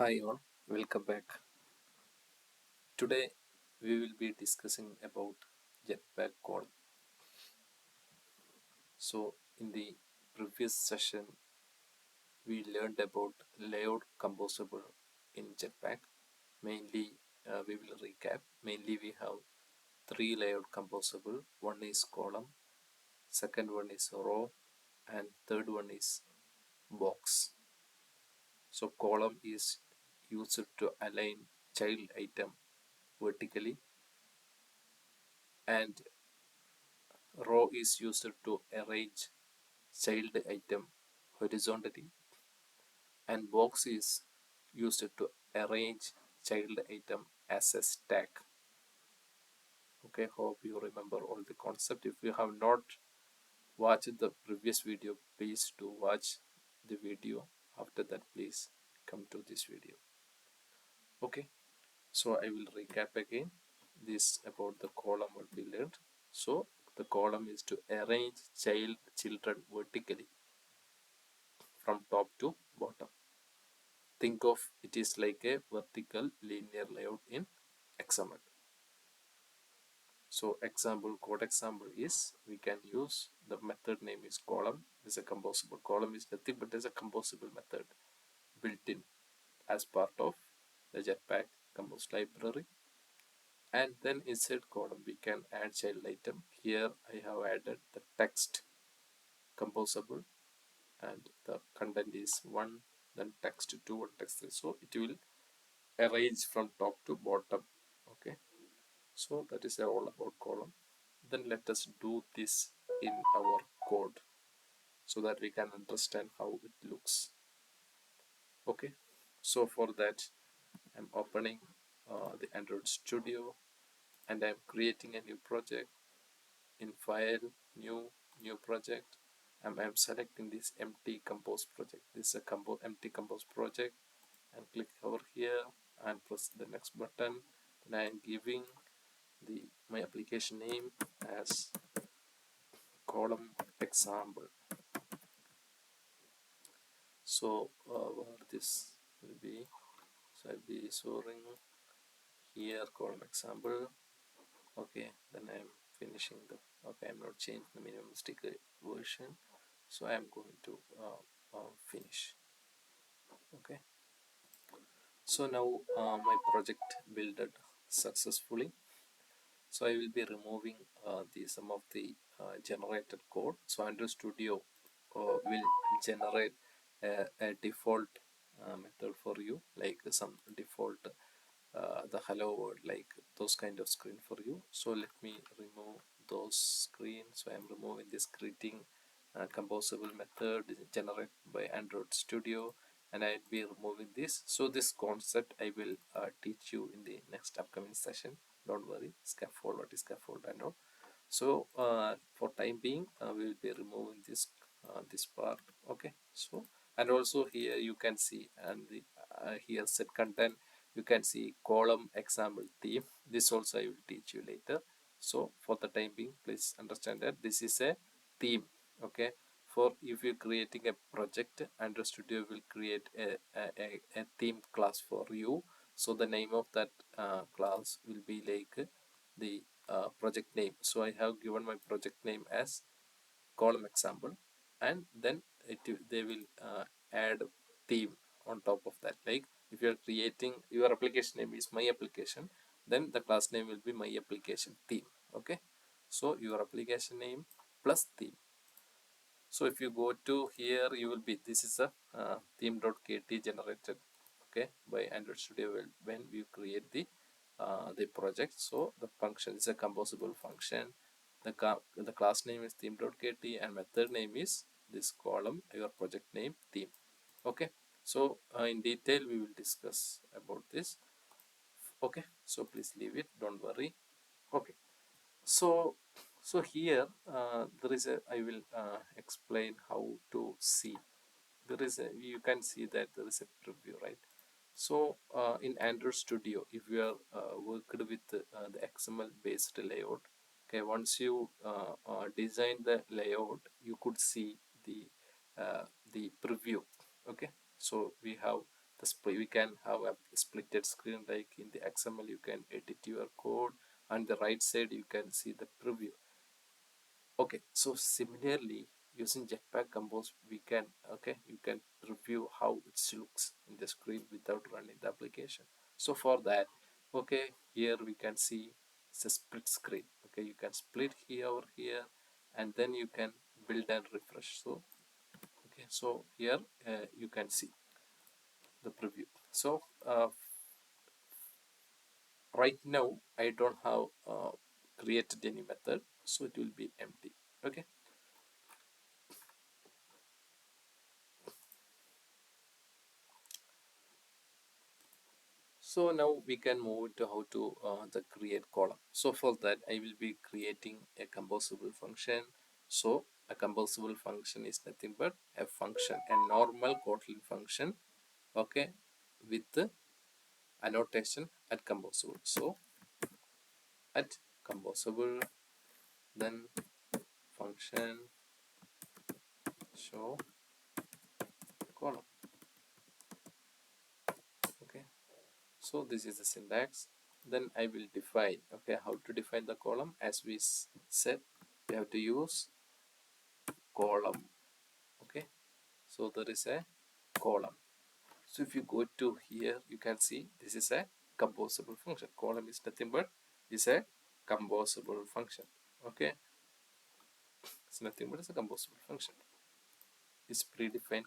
Hi all, welcome back. Today we will be discussing about Jetpack code. So in the previous session we learned about layout composable in Jetpack. Mainly we will recap. Mainly we have three layout composable. One is column, second one is row, and third one is box. So column is used to align child item vertically, and row is used to arrange child item horizontally, and box is used to arrange child item as a stack. Okay, hope you remember all the concept. If you have not watched the previous video, please do watch the video. After that, please come to this video. Okay, so I will recap again this about the column will be learned. So the column is to arrange children vertically from top to bottom. Think of it is like a vertical linear layout in XML. So code example is we can use the method name is column. Is a composable column is nothing but is a composable method built in as part of the Jetpack compose library. And then inside column we can add child item. Here I have added the text composable, and the content is 1, then text 2 and text 3. So it will arrange from top to bottom. Okay, so that is all about column. Then let us do this in our code so that we can understand how it looks. Okay, so for that I'm opening the Android Studio, and I'm creating a new project. In file, new project, I'm selecting this empty compose project. This is a empty compose project, and click over here and press the next button. Then I am giving my application name as column example. So where this will be, so I'll be storing here column example. Okay, then I'm finishing the, okay, I'm not changing the minimalistic version, so I'm going to finish. Okay, so now my project builded successfully. So I will be removing some of the generated code. So Android Studio will generate a default method for you, like some default the hello world, like those kind of screen for you. So let me remove those screens. So I am removing this greeting composable method generated by Android Studio, and I will be removing this. So this concept I will teach you in the next upcoming session. Don't worry, scaffold, what is scaffold and all. So for time being we will be removing this part. Okay, so and also here you can see, and the here set content, you can see column example theme. This also I will teach you later. So for the time being, please understand that this is a theme. Okay, for if you're creating a project, Android Studio will create a theme class for you. So the name of that class will be like the project name. So I have given my project name as column example, and then they will add theme on top of that. Like if you are creating your application name is my application, then the class name will be my application theme. Okay, so your application name plus theme. So if you go to here, you will be, this is a theme.kt generated, okay, by Android Studio when we create the project. So the function is a composable function. The class name is theme.kt, and method name is this column, your project name theme. Okay, so in detail we will discuss about this. Okay, so please leave it, don't worry. Okay, so here there is a, I will explain how to see. There is a, you can see that there is a preview, right? So in Android Studio, if you are worked with the XML based layout, okay, once you design the layout, you could see the preview. Okay, so we have the split. We can have a splitted screen, like in the XML you can edit your code, and the right side you can see the preview. Okay, so similarly using Jetpack Compose we can, okay, you can review how it looks in the screen without running the application. So for that, okay, here we can see it's a split screen. Okay, you can split here or here, and then you can build and refresh. So okay, so here you can see the preview. So right now I don't have created any method, so it will be empty. Okay, so now we can move to how to the create column. So for that I will be creating a composable function. So a composable function is nothing but a function, a normal Kotlin function, okay, with the annotation at composable. So at composable, then function show column. Okay, so this is the syntax. Then I will define, okay, how to define the column. As we said, we have to use column. Okay, so there is a column. So if you go to here, you can see this is a composable function. Column is nothing but is a composable function. Okay, it's nothing but it's a composable function. It's predefined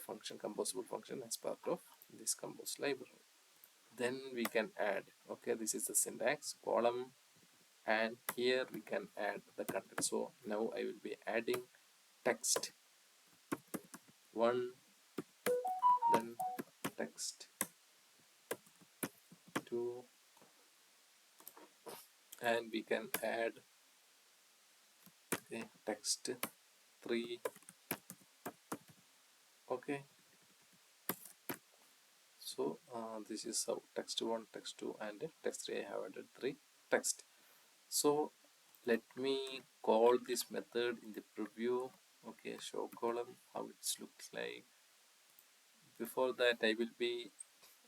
function, composable function, as part of this compose library. Then we can add, okay, this is the syntax column, and here we can add the content. So now I will be adding text 1, then text 2, and we can add, okay, text 3. Okay, so this is how text 1, text 2, and text 3. I have added 3 text. So let me call this method in the preview. Okay, show column, how it looks like. Before that I will be,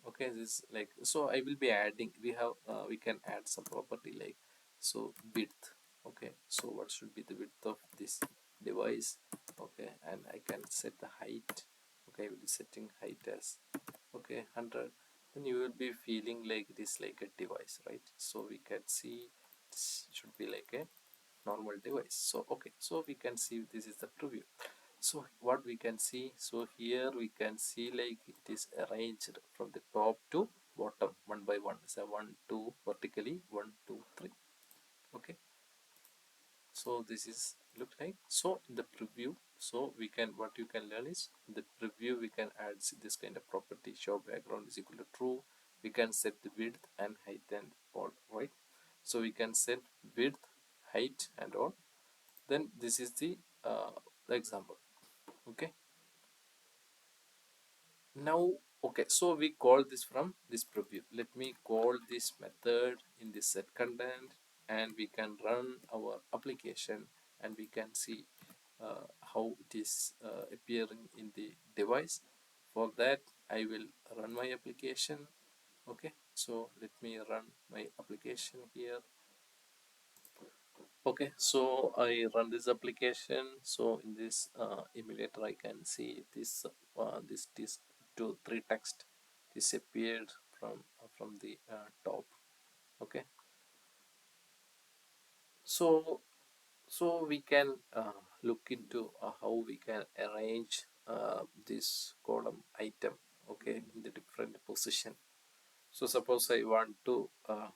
okay, this like, so I will be adding, we have we can add some property like, so width. Okay, so what should be the width of this device? Okay, and I can set the height. Okay, I will be setting height as, okay, 100. Then you will be feeling like it is like a device, right? So we can see this should be like a normal device. So okay, so we can see this is the preview. So what we can see, so here we can see like it is arranged from the top to bottom one by one. So 1 2 vertically, 1 2 3. Okay, so this is look like. So in the preview, so we can, what you can learn is in the preview we can add this kind of property, show background is equal to true. We can set the width and height and all, right? So we can set width, height and all. Then this is the example. Okay, now, okay, so we call this from this preview. Let me call this method in this set content, and we can run our application, and we can see how it is appearing in the device. For that I will run my application. Okay, so let me run my application here. Okay, so I run this application. So in this emulator I can see this this 2 3 text disappeared from the top. Okay, so we can look into how we can arrange this column item, okay, in the different position. So suppose I want to uh,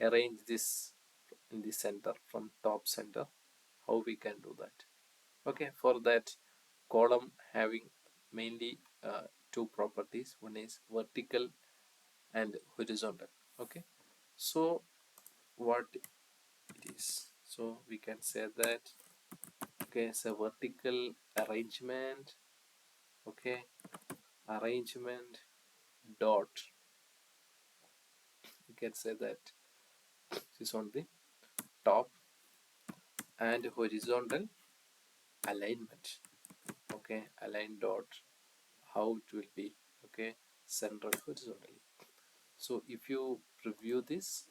arrange this in the center, from top center. How we can do that? Okay, for that, column having mainly two properties. One is vertical and horizontal. Okay, so what it is, so we can say that, okay, it's a vertical arrangement. Okay, arrangement dot, we can say that this is on the top, and horizontal alignment. Okay, align dot how it will be, okay, centered horizontally. So if you preview this,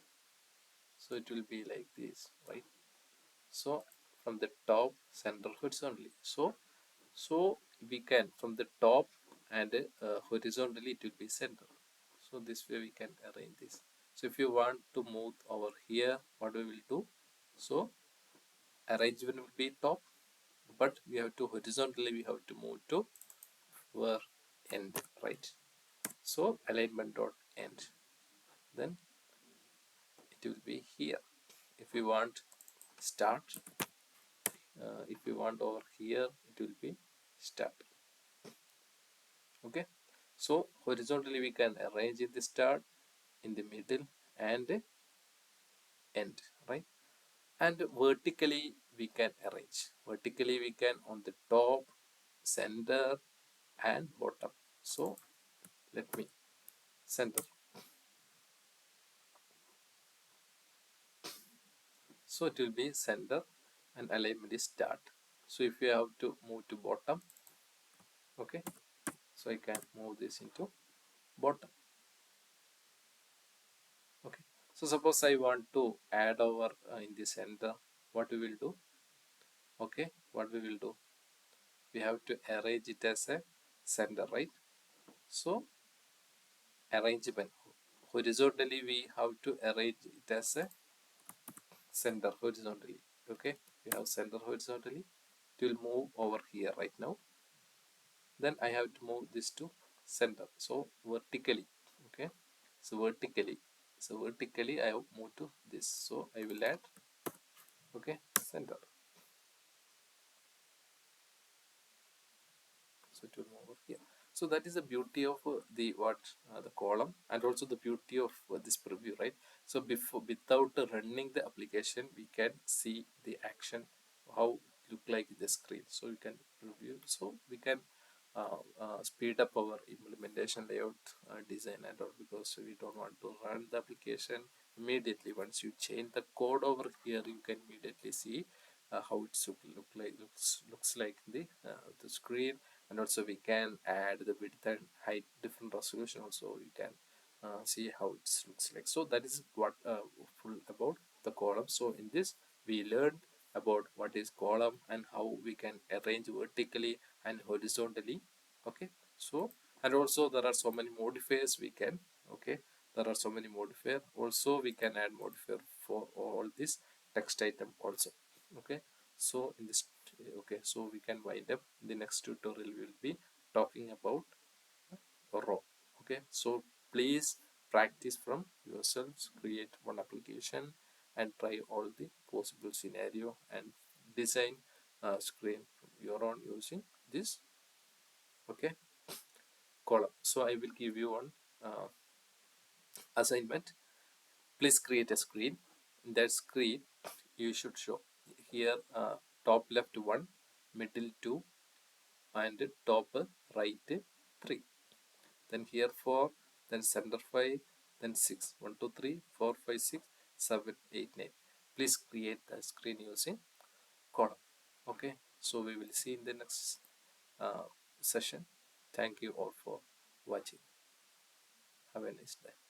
so it will be like this, right? So from the top center horizontally, so we can from the top and horizontally it will be center. So this way we can arrange this. So if you want to move over here, what we will do, so arrangement will be top, but we have to horizontally we have to move to where end, right? So alignment dot end, then it will be here. If we want start, if we want over here, it will be start. Okay, so horizontally we can arrange in the start, in the middle, and end, right? And vertically we can arrange, vertically we can on the top, center, and bottom. So let me center, so it will be center and alignment is start. So if you have to move to bottom, okay, so I can move this into bottom. Okay, so suppose I want to add over in the center, what we will do, okay, what we will do, we have to arrange it as a center, right? So arrangement horizontally we have to arrange it as a center horizontally. Okay, we have center horizontally, it will move over here right now. Then I have to move this to center, so vertically, okay, so vertically I have moved to this, so I will add, okay, center. So it will move over here. So that is the beauty of the the column, and also the beauty of this preview, right? So before, without running the application, we can see the action, how it look like in the screen. So we can preview, so we can speed up our implementation layout design and all, because we don't want to run the application immediately. Once you change the code over here, you can immediately see how it should looks like the screen. And also we can add the width and height, different resolution also we can see how it looks like. So that is what full about the column. So in this we learned about what is column and how we can arrange vertically and horizontally. Okay, so and also there are so many modifiers we can, okay, there are so many modifier also, we can add modifier for all this text item also. Okay, so in this, okay, so we can wind up. The next tutorial will be talking about row. Okay, so please practice from yourselves, create one application and try all the possible scenario and design screen from your own using this, okay, column. So I will give you one assignment. Please create a screen. In that screen you should show here top left 1, middle 2, and top right 3, then here 4, then center 5, then 6, 1 2 3 4 5 6 7 8 9. Please create the screen using column. Okay, so we will see in the next session. Thank you all for watching. Have a nice day.